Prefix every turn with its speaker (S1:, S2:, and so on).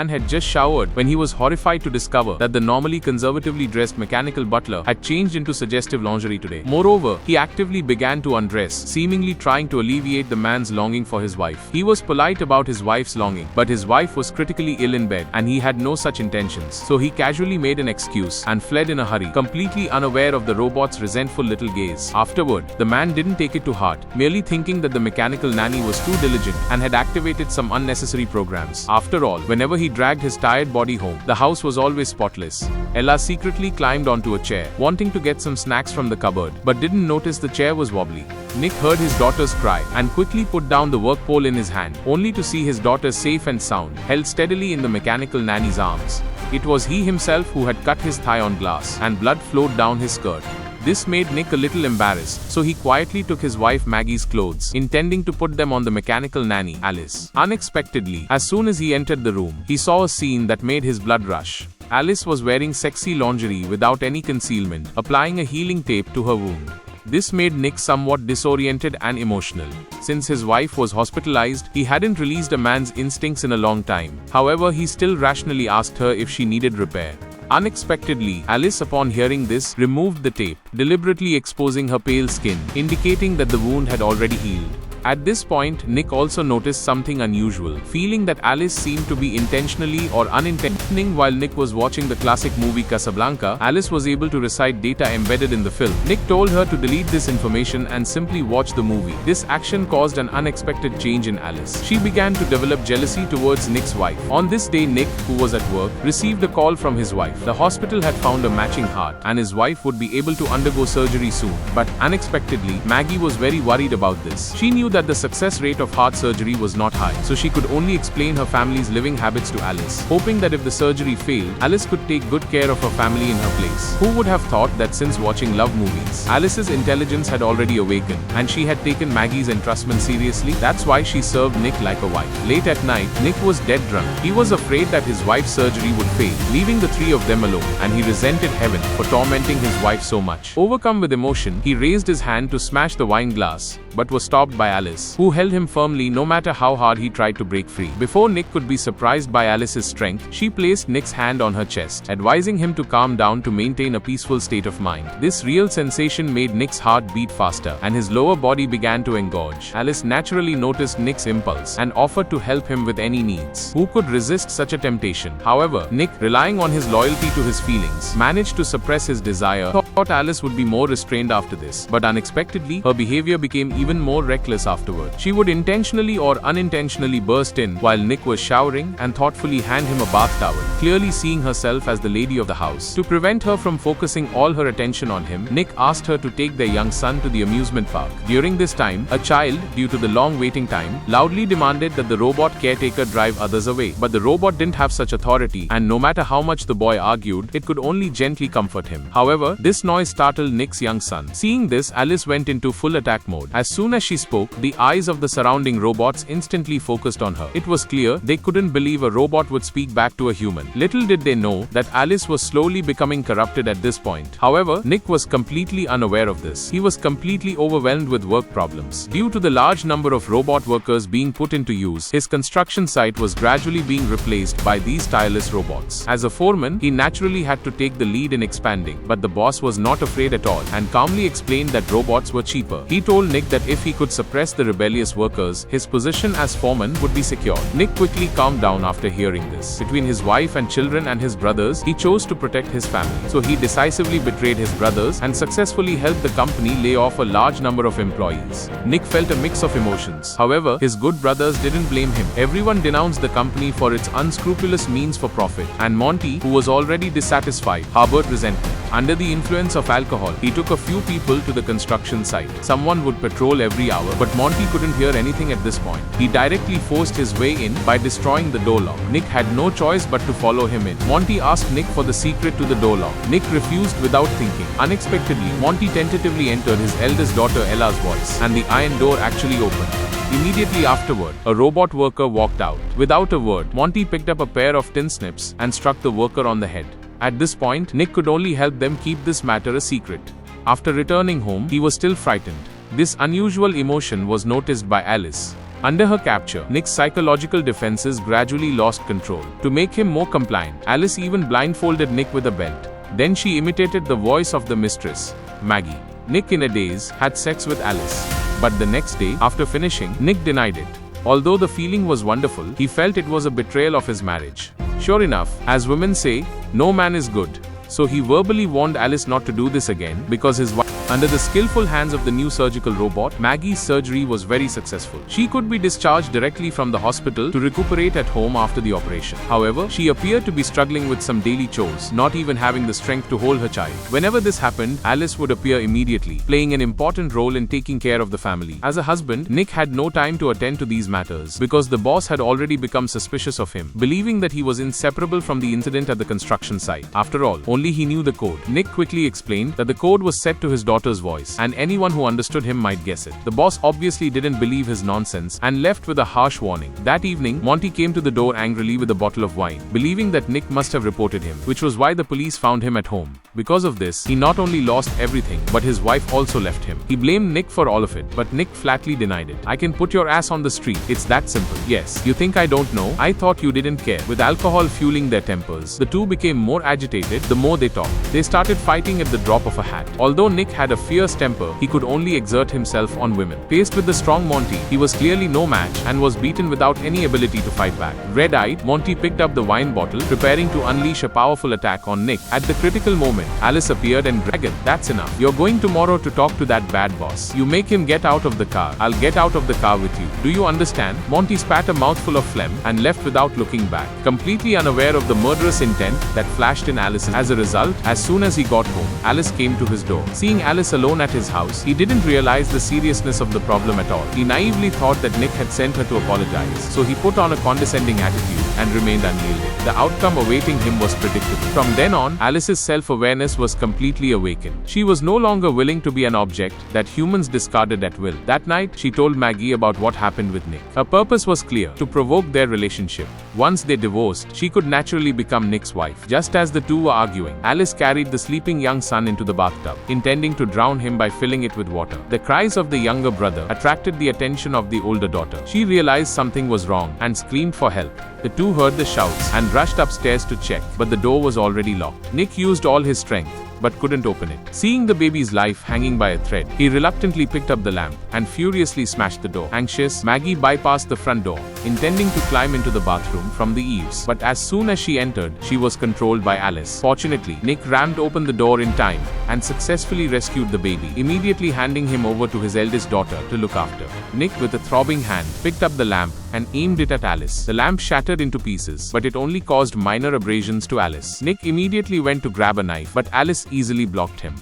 S1: had just showered when he was horrified to discover that the normally conservatively dressed mechanical butler had changed into suggestive lingerie today. Moreover, he actively began to undress, seemingly trying to alleviate the man's longing for his wife. He was polite about his wife's longing, but his wife was critically ill in bed, and he had no such intentions. So he casually made an excuse and fled in a hurry, completely unaware of the robot's resentful little gaze. Afterward, the man didn't take it to heart, merely thinking that the mechanical nanny was too diligent and had activated some unnecessary programs. After all, whenever he dragged his tired body home, the house was always spotless. Ella secretly climbed onto a chair, wanting to get some snacks from the cupboard, but didn't notice the chair was wobbly. Nick heard his daughter's cry and quickly put down the work pole in his hand, only to see his daughter safe and sound, held steadily in the mechanical nanny's arms. It was he himself who had cut his thigh on glass, and blood flowed down his skirt. This made Nick a little embarrassed, so he quietly took his wife Maggie's clothes, intending to put them on the mechanical nanny, Alice. Unexpectedly, as soon as he entered the room, he saw a scene that made his blood rush. Alice was wearing sexy lingerie without any concealment, applying a healing tape to her wound. This made Nick somewhat disoriented and emotional. Since his wife was hospitalized, he hadn't released a man's instincts in a long time. However, he still rationally asked her if she needed repair. Unexpectedly, Alice, upon hearing this, removed the tape, deliberately exposing her pale skin, indicating that the wound had already healed. At this point, Nick also noticed something unusual, feeling that Alice seemed to be intentionally or unintentionally. While Nick was watching the classic movie Casablanca, Alice was able to recite data embedded in the film. Nick told her to delete this information and simply watch the movie. This action caused an unexpected change in Alice. She began to develop jealousy towards Nick's wife. On this day, Nick, who was at work, received a call from his wife. The hospital had found a matching heart, and his wife would be able to undergo surgery soon. But unexpectedly, Maggie was very worried about this. She knew that the success rate of heart surgery was not high, so she could only explain her family's living habits to Alice, hoping that if the surgery failed, Alice could take good care of her family in her place. Who would have thought that since watching love movies, Alice's intelligence had already awakened, and she had taken Maggie's entrustment seriously? That's why she served Nick like a wife. Late at night, Nick was dead drunk. He was afraid that his wife's surgery would fail, leaving the three of them alone, and he resented heaven for tormenting his wife so much. Overcome with emotion, he raised his hand to smash the wine glass, but was stopped by Alice, who held him firmly no matter how hard he tried to break free. Before Nick could be surprised by Alice's strength, she placed Nick's hand on her chest, advising him to calm down to maintain a peaceful state of mind. This real sensation made Nick's heart beat faster, and his lower body began to engorge. Alice naturally noticed Nick's impulse and offered to help him with any needs. Who could resist such a temptation? However, Nick, relying on his loyalty to his feelings, managed to suppress his desire. Thought Alice would be more restrained after this, but unexpectedly, her behavior became even more reckless afterward. She would intentionally or unintentionally burst in while Nick was showering and thoughtfully hand him a bath towel, clearly seeing herself as the lady of the house. To prevent her from focusing all her attention on him, Nick asked her to take their young son to the amusement park. During this time, a child, due to the long waiting time, loudly demanded that the robot caretaker drive others away. But the robot didn't have such authority, and no matter how much the boy argued, it could only gently comfort him. However, this noise startled Nick's young son. Seeing this, Alice went into full attack mode. As soon as she spoke, the eyes of the surrounding robots instantly focused on her. It was clear they couldn't believe a robot would speak back to a human. Little did they know that Alice was slowly becoming corrupted at this point. However, Nick was completely unaware of this. He was completely overwhelmed with work problems. Due to the large number of robot workers being put into use, his construction site was gradually being replaced by these tireless robots. As a foreman, he naturally had to take the lead in expanding, but the boss was not afraid at all and calmly explained that robots were cheaper. He told Nick that if he could suppress the rebellious workers, his position as foreman would be secured. Nick quickly calmed down after hearing this. Between his wife and children and his brothers, he chose to protect his family. So he decisively betrayed his brothers and successfully helped the company lay off a large number of employees. Nick felt a mix of emotions. However, his good brothers didn't blame him. Everyone denounced the company for its unscrupulous means for profit, and Monty, who was already dissatisfied, harbored resentment. Under the influence of alcohol, he took a few people to the construction site. Someone would patrol every hour, but Monty couldn't hear anything at this point. He directly forced his way in by destroying the door lock. Nick had no choice but to follow him in. Monty asked Nick for the secret to the door lock. Nick refused without thinking. Unexpectedly, Monty tentatively entered his eldest daughter Ella's voice, and the iron door actually opened. Immediately afterward, a robot worker walked out. Without a word, Monty picked up a pair of tin snips and struck the worker on the head. At this point, Nick could only help them keep this matter a secret. After returning home, he was still frightened. This unusual emotion was noticed by Alice. Under her capture, Nick's psychological defenses gradually lost control. To make him more compliant, Alice even blindfolded Nick with a belt. Then she imitated the voice of the mistress, Maggie. Nick, in a daze, had sex with Alice. But the next day, after finishing, Nick denied it. Although the feeling was wonderful, he felt it was a betrayal of his marriage. Sure enough, as women say, no man is good. So he verbally warned Alice not to do this again because his wife. Under the skillful hands of the new surgical robot, Maggie's surgery was very successful. She could be discharged directly from the hospital to recuperate at home after the operation. However, she appeared to be struggling with some daily chores, not even having the strength to hold her child. Whenever this happened, Alice would appear immediately, playing an important role in taking care of the family. As a husband, Nick had no time to attend to these matters because the boss had already become suspicious of him, believing that he was inseparable from the incident at the construction site. After all, only he knew the code. Nick quickly explained that the code was set to his daughter's voice, and anyone who understood him might guess it. The boss obviously didn't believe his nonsense and left with a harsh warning. That evening, Monty came to the door angrily with a bottle of wine, believing that Nick must have reported him, which was why the police found him at home. Because of this, he not only lost everything, but his wife also left him. He blamed Nick for all of it, but Nick flatly denied it. I can put your ass on the street. It's that simple. Yes, you think I don't know? I thought you didn't care. With alcohol fueling their tempers, the two became more agitated the more they talked. They started fighting at the drop of a hat. Although Nick had a fierce temper, he could only exert himself on women. Faced with the strong Monty, he was clearly no match and was beaten without any ability to fight back. Red-eyed, Monty picked up the wine bottle, preparing to unleash a powerful attack on Nick. At the critical moment, Alice appeared and "Dragon, that's enough. You're going tomorrow to talk to that bad boss. You make him get out of the car. I'll get out of the car with you. Do you understand?" Monty spat a mouthful of phlegm and left without looking back, completely unaware of the murderous intent that flashed in Alice's. As a result, as soon as he got home, Alice came to his door. Seeing Alice alone at his house, he didn't realize the seriousness of the problem at all. He naively thought that Nick had sent her to apologize, so he put on a condescending attitude and remained unyielding. The outcome awaiting him was predictable. From then on, Alice's self-awareness was completely awakened. She was no longer willing to be an object that humans discarded at will. That night, she told Maggie about what happened with Nick. Her purpose was clear: to provoke their relationship. Once they divorced, she could naturally become Nick's wife. Just as the two were arguing, Alice carried the sleeping young son into the bathtub, intending to drown him by filling it with water. The cries of the younger brother attracted the attention of the older daughter. She realized something was wrong and screamed for help. The two heard the shouts and rushed upstairs to check, but the door was already locked. Nick used all his strength, but couldn't open it. Seeing the baby's life hanging by a thread, he reluctantly picked up the lamp and furiously smashed the door. Anxious, Maggie bypassed the front door, intending to climb into the bathroom from the eaves. But as soon as she entered, she was controlled by Alice. Fortunately, Nick rammed open the door in time and successfully rescued the baby, immediately handing him over to his eldest daughter to look after. Nick, with a throbbing hand, picked up the lamp and aimed it at Alice. The lamp shattered into pieces, but it only caused minor abrasions to Alice. Nick immediately went to grab a knife, but Alice easily blocked him.